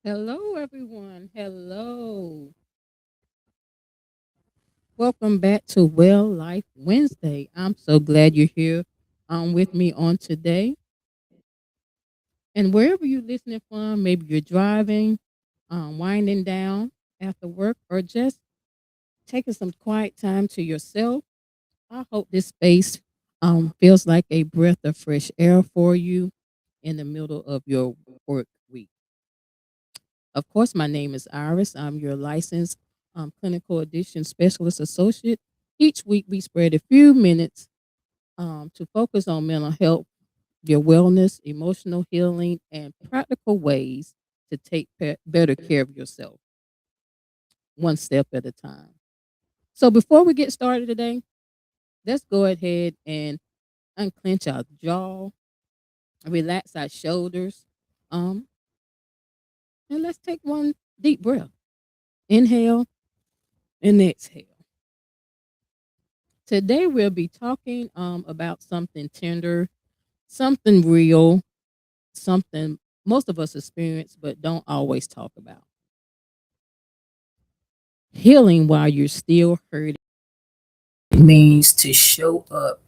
Hello, everyone. Hello. Welcome back to Well Life Wednesday. I'm so glad you're here with me on today. And wherever you're listening from, maybe you're driving, winding down after work, or just taking some quiet time to yourself. I hope this space feels like a breath of fresh air for you in the middle of your work week. Of course, my name is Iris. I'm your licensed clinical addiction specialist associate. Each week, we spread a few minutes to focus on mental health, your wellness, emotional healing, and practical ways to take better care of yourself, one step at a time. So, before we get started today, let's go ahead and unclench our jaw, relax our shoulders, um, and let's take one deep breath. Inhale and exhale. Today we'll be talking about something tender, something real, something most of us experience but don't always talk about. Healing while you're still hurting means to show up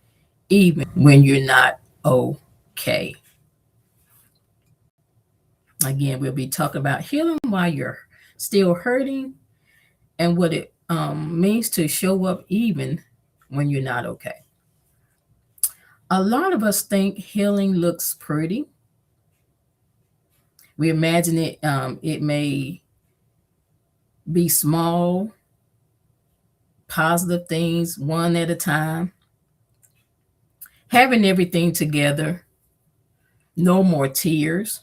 even when you're not okay. Again, we'll be talking about healing while you're still hurting and what it means to show up even when you're not okay. A lot of us think healing looks pretty. We imagine it may be small, positive things one at a time, having everything together, no more tears,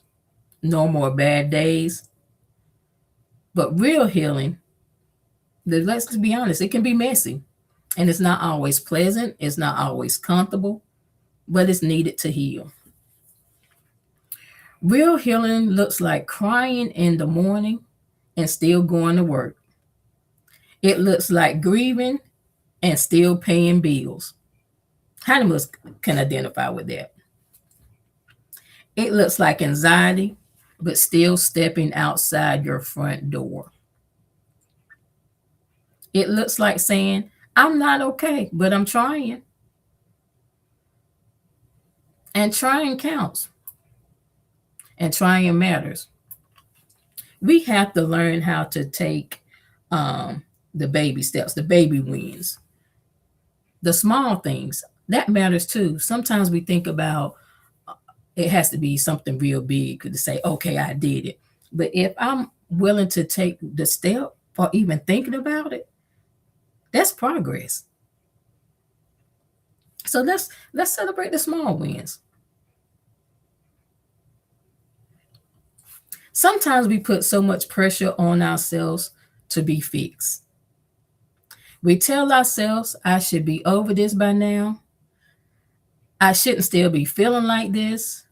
no more bad days. But real healing, let's be honest, it can be messy and it's not always pleasant, it's not always comfortable, but it's needed to heal. Real healing looks like crying in the morning and still going to work. It looks like grieving and still paying bills. How many of us can identify with that? It looks like anxiety, but still stepping outside your front door. It looks like saying, I'm not okay, but I'm trying. And trying counts, and trying matters. We have to learn how to take the baby steps, the baby wins, the small things. That matters too. Sometimes we think about it has to be something real big to say, okay, I did it. But if I'm willing to take the step or even thinking about it, that's progress. So let's celebrate the small wins. Sometimes we put so much pressure on ourselves to be fixed. We tell ourselves, I should be over this by now. I shouldn't still be feeling like this.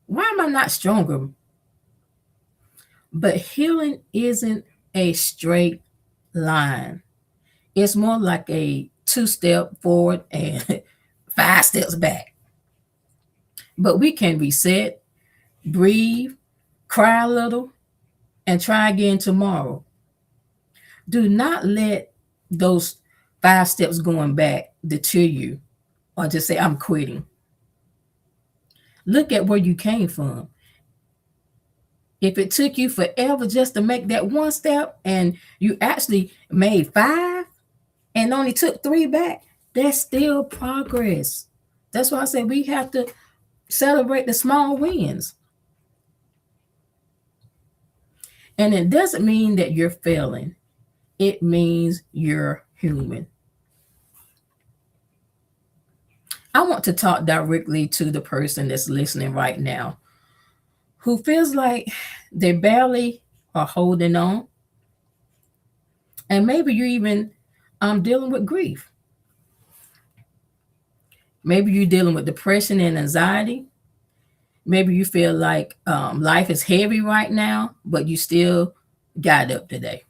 Why am I not stronger? But healing isn't a straight line. It's more like a two-step forward and five steps back. But we can reset, breathe, cry a little, and try again tomorrow. Do not let those five steps going back deter you or just say, I'm quitting. Look at where you came from. If it took you forever just to make that one step and you actually made five and only took three back, that's still progress. That's why I say we have to celebrate the small wins. And it doesn't mean that you're failing, it means you're human. I want to talk directly to the person that's listening right now who feels like they barely are holding on. And maybe you're even dealing with grief. Maybe you're dealing with depression and anxiety. Maybe you feel like life is heavy right now, but you still got up today.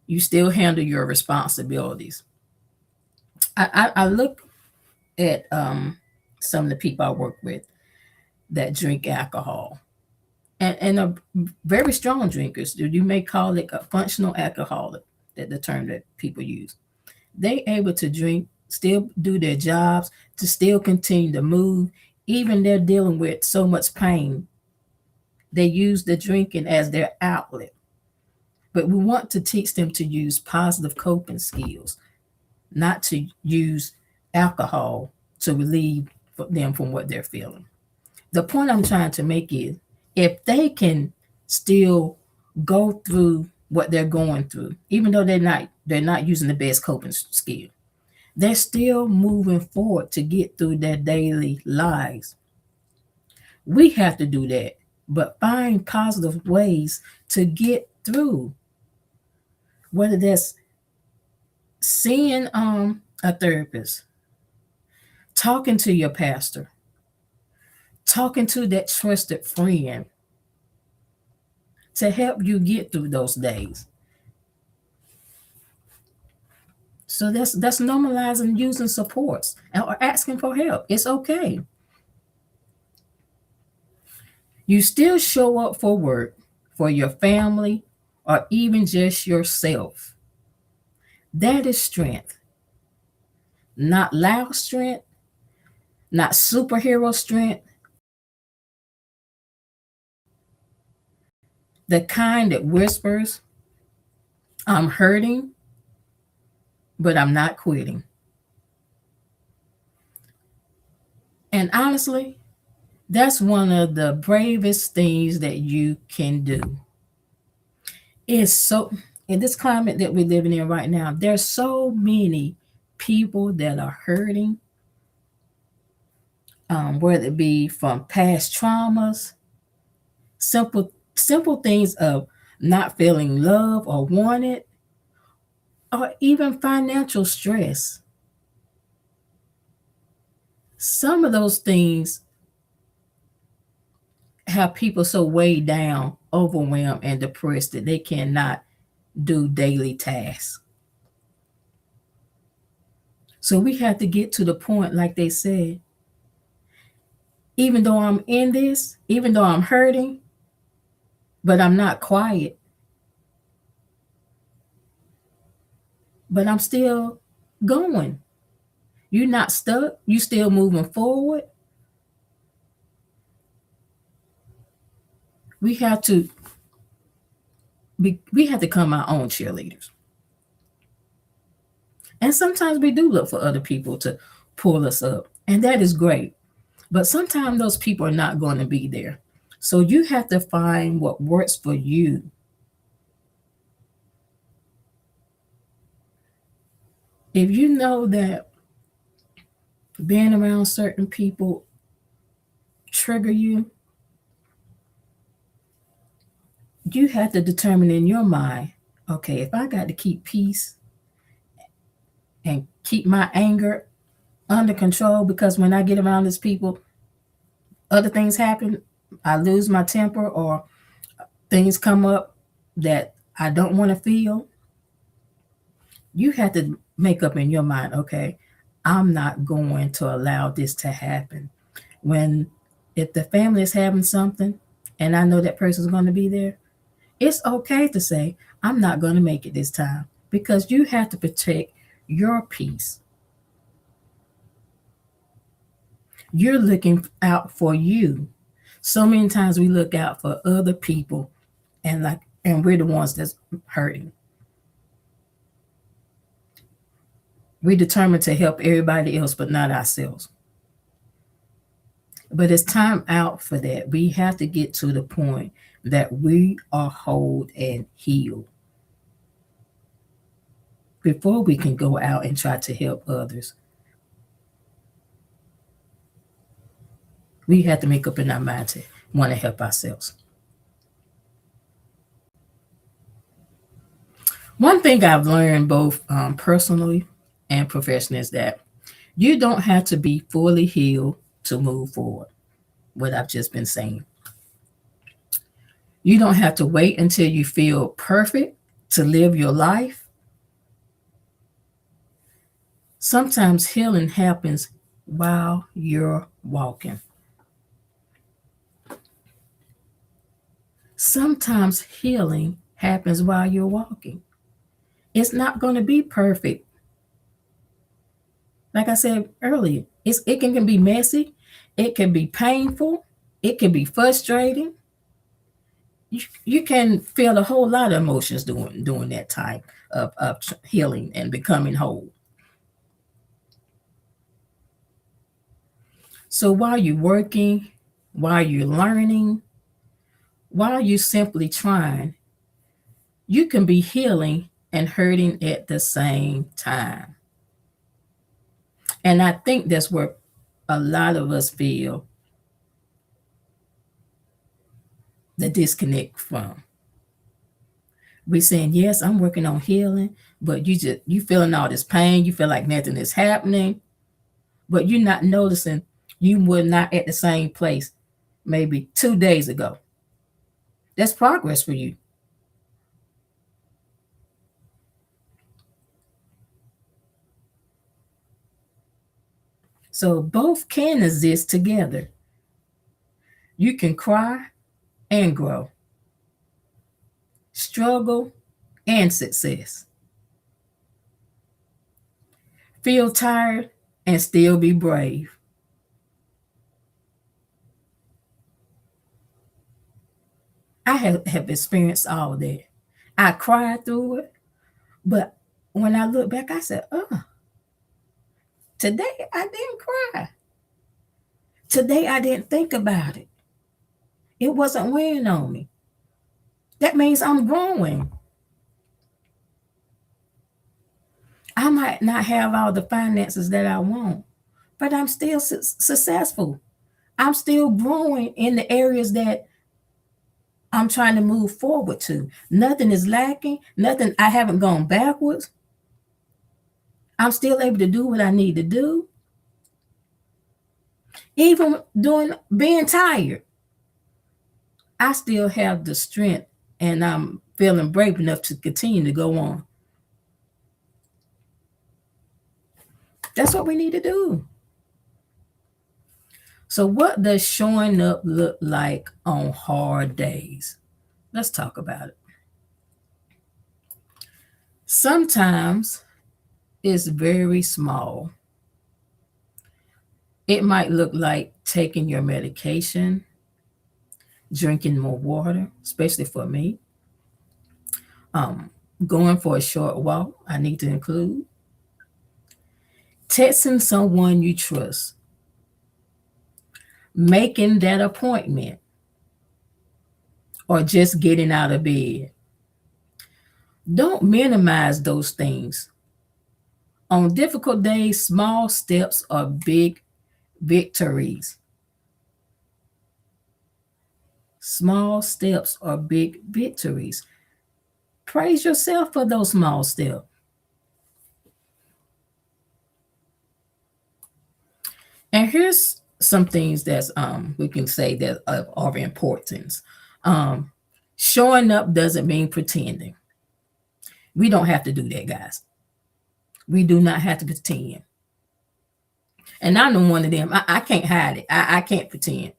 You still handle your responsibilities. I look at some of the people I work with that drink alcohol. and are very strong drinkers. You may call it a functional alcoholic, that the term that people use. They able to drink, still do their jobs, to still continue to move, even they're dealing with so much pain. They use the drinking as their outlet. But we want to teach them to use positive coping skills, not to use alcohol to relieve them from what they're feeling. The point I'm trying to make is, if they can still go through what they're going through, even though they're not using the best coping skill, they're still moving forward to get through their daily lives. We have to do that, but find positive ways to get through, whether that's seeing a therapist, talking to your pastor, talking to that trusted friend to help you get through those days. So that's normalizing using supports or asking for help. It's okay. You still show up for work, for your family, or even just yourself. That is strength. Not loud strength, not superhero strength, the kind that whispers, I'm hurting, but I'm not quitting. And honestly, that's one of the bravest things that you can do. It's so, in this climate that we're living in right now, there's so many people that are hurting, whether it be from past traumas, simple things of not feeling loved or wanted, or even financial stress. Some of those things have people so weighed down, overwhelmed, and depressed that they cannot do daily tasks. So we have to get to the point, like they said, even though I'm in this, even though I'm hurting, but I'm not quiet, but I'm still going. You're not stuck, you still moving forward. We have to we have to become our own cheerleaders. And sometimes we do look for other people to pull us up, and that is great. But sometimes those people are not going to be there. So you have to find what works for you. If you know that being around certain people trigger you, you have to determine in your mind, okay, if I got to keep peace and keep my anger under control, because when I get around these people, other things happen, I lose my temper, or things come up that I don't want to feel, you have to make up in your mind, okay, I'm not going to allow this to happen. When, if the family is having something and I know that person's going to be there, it's okay to say, I'm not going to make it this time, because you have to protect your peace. You're looking out for you. So many times we look out for other people, and we're the ones that's hurting. We're determined to help everybody else, but not ourselves. But it's time out for that. We have to get to the point that we are whole and healed before we can go out and try to help others. We have to make up in our mind to want to help ourselves. One thing I've learned both personally and professionally is that you don't have to be fully healed to move forward. What I've just been saying. You don't have to wait until you feel perfect to live your life. Sometimes healing happens while you're walking. Sometimes healing happens while you're walking. It's not going to be perfect. Like I said earlier, it can be messy, it can be painful, it can be frustrating. You can feel a whole lot of emotions during that time of healing and becoming whole. So while you're working, while you're learning, while you're simply trying, you can be healing and hurting at the same time. And I think that's where a lot of us feel the disconnect from. We're saying, yes, I'm working on healing, but you feeling all this pain, you feel like nothing is happening, but you're not noticing you were not at the same place maybe 2 days ago. That's progress for you. So both can exist together. You can cry and grow, struggle and success, feel tired and still be brave. I have experienced all that. I cried through it, but when I look back, I said, oh, today I didn't cry. Today I didn't think about it. It wasn't weighing on me. That means I'm growing. I might not have all the finances that I want, but I'm still successful. I'm still growing in the areas that I'm trying to move forward to. Nothing is lacking. Nothing, I haven't gone backwards. I'm still able to do what I need to do. Even doing being tired, I still have the strength and I'm feeling brave enough to continue to go on. That's what we need to do. So, what does showing up look like on hard days? Let's talk about it. Sometimes it's very small. It might look like taking your medication, drinking more water, especially for me, um, going for a short walk, I need to include, texting someone you trust, making that appointment, or just getting out of bed. Don't minimize those things. On difficult days, small steps are big victories. Small steps are big victories. Praise yourself for those small steps. And here's some things that we can say that are of importance. Um, Showing up doesn't mean pretending. We don't have to do that, guys. We do not have to pretend. And I know one of them. I can't hide it. I can't pretend.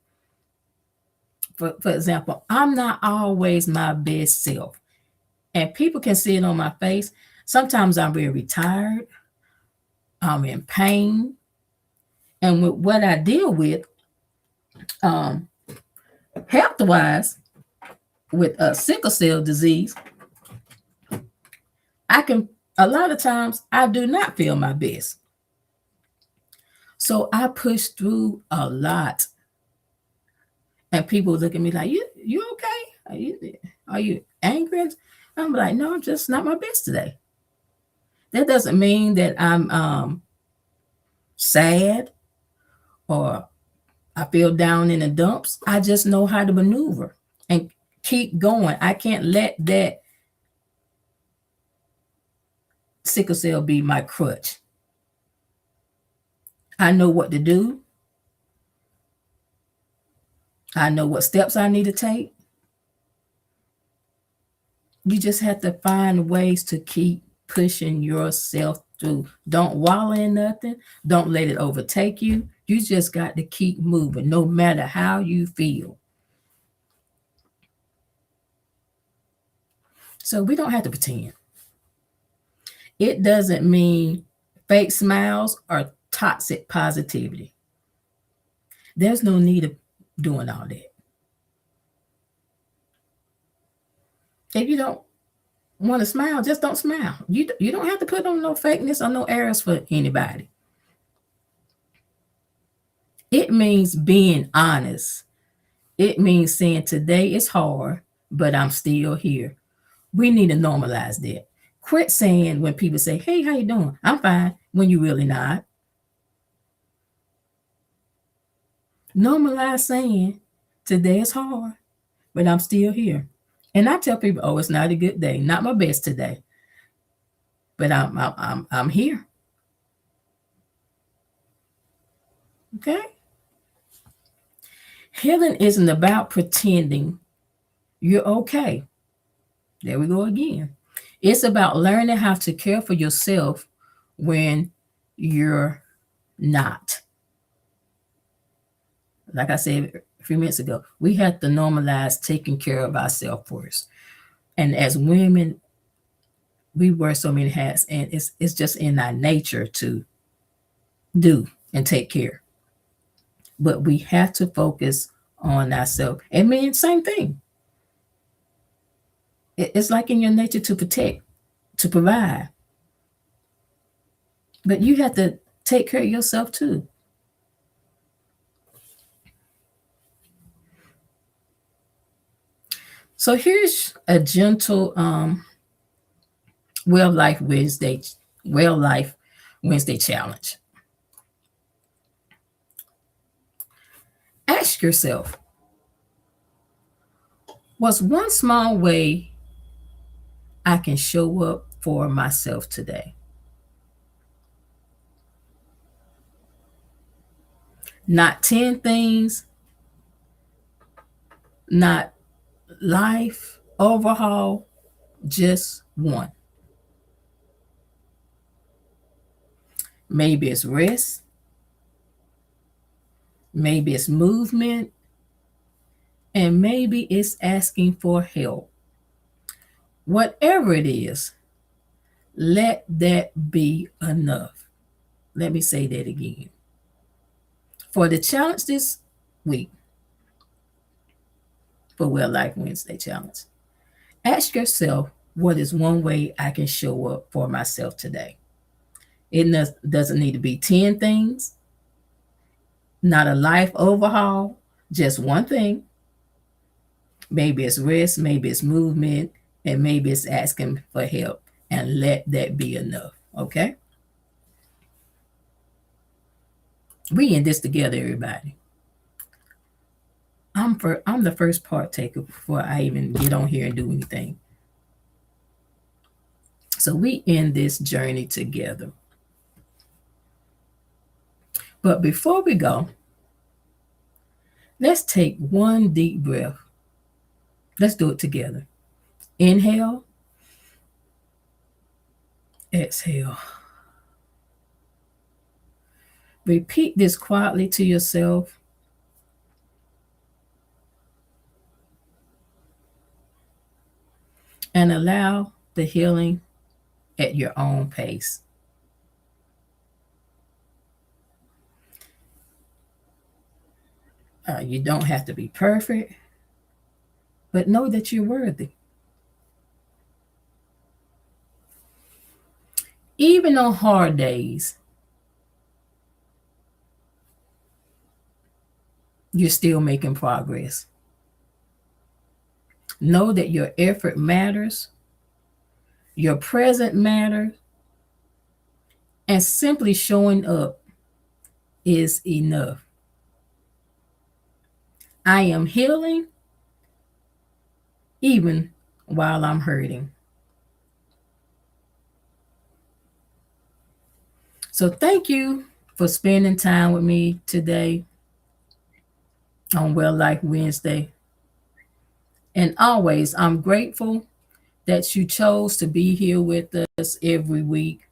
For example, I'm not always my best self, and people can see it on my face. Sometimes I'm very tired. I'm in pain, and with what I deal with, um, health wise, with sickle cell disease, I can a lot of times I do not feel my best. So I push through a lot. And people look at me like, you okay? Are you angry? I'm like, no, I'm just not my best today. That doesn't mean that I'm sad or I feel down in the dumps. I just know how to maneuver and keep going. I can't let that sickle cell be my crutch. I know what to do. I know what steps I need to take. You just have to find ways to keep pushing yourself through. Don't wallow in nothing. Don't let it overtake you. You just got to keep moving no matter how you feel. So we don't have to pretend. It doesn't mean fake smiles or toxic positivity. There's no need of doing all that. If you don't want to smile, just don't smile. You don't have to put on no fakeness or no airs for anybody. It means being honest. It means saying today is hard, but I'm still here. We need to normalize that. Quit saying when people say, "Hey, how you doing?" "I'm fine," when you really not. Normalize saying today is hard, but I'm still here. And I tell people, "Oh, it's not a good day, not my best today, but I'm here." Okay. Healing isn't about pretending you're okay. There we go again. It's about learning how to care for yourself when you're not. Like I said a few minutes ago, we have to normalize taking care of ourselves first. And as women, we wear so many hats, and it's just in our nature to do and take care. But we have to focus on ourselves. And men, same thing. It's like in your nature to protect, to provide. But you have to take care of yourself too. So here's a gentle Well Life Wednesday Well Life Wednesday challenge. Ask yourself, what's one small way I can show up for myself today? Not 10 things, not life overhaul, just one. Maybe it's rest, maybe it's movement, and maybe it's asking for help. Whatever it is, let that be enough. Let me say that again. For the challenge this week, for Well Life Wednesday challenge, ask yourself, what is one way I can show up for myself today? It doesn't need to be 10 things, not a life overhaul, just one thing. Maybe it's rest, maybe it's movement, and maybe it's asking for help. And let that be enough. Okay? We in this together, everybody. I'm the first partaker before I even get on here and do anything. So we in this journey together. But before we go, let's take one deep breath. Let's do it together. Inhale, exhale. Repeat this quietly to yourself. And allow the healing at your own pace. You don't have to be perfect, but know that you're worthy. Even on hard days, you're still making progress. Know that your effort matters, your present matters, and simply showing up is enough. I am healing even while I'm hurting. So thank you for spending time with me today on Well Life Wednesday. And always, I'm grateful that you chose to be here with us every week.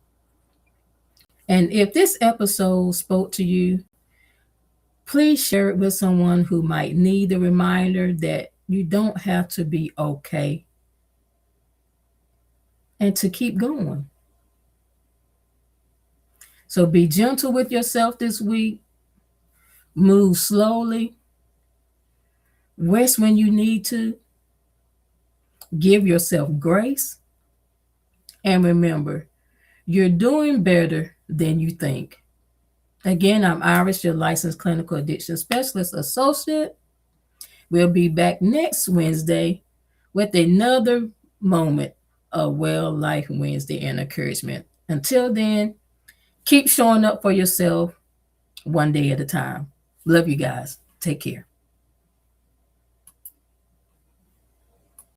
And if this episode spoke to you, please share it with someone who might need the reminder that you don't have to be okay and to keep going. So be gentle with yourself this week. Move slowly. Rest when you need to. Give yourself grace. And remember, you're doing better than you think. Again, I'm Iris, your licensed clinical addiction specialist associate. We'll be back next Wednesday with another moment of Well Life Wednesday and encouragement. Until then, keep showing up for yourself one day at a time. Love you guys. Take care.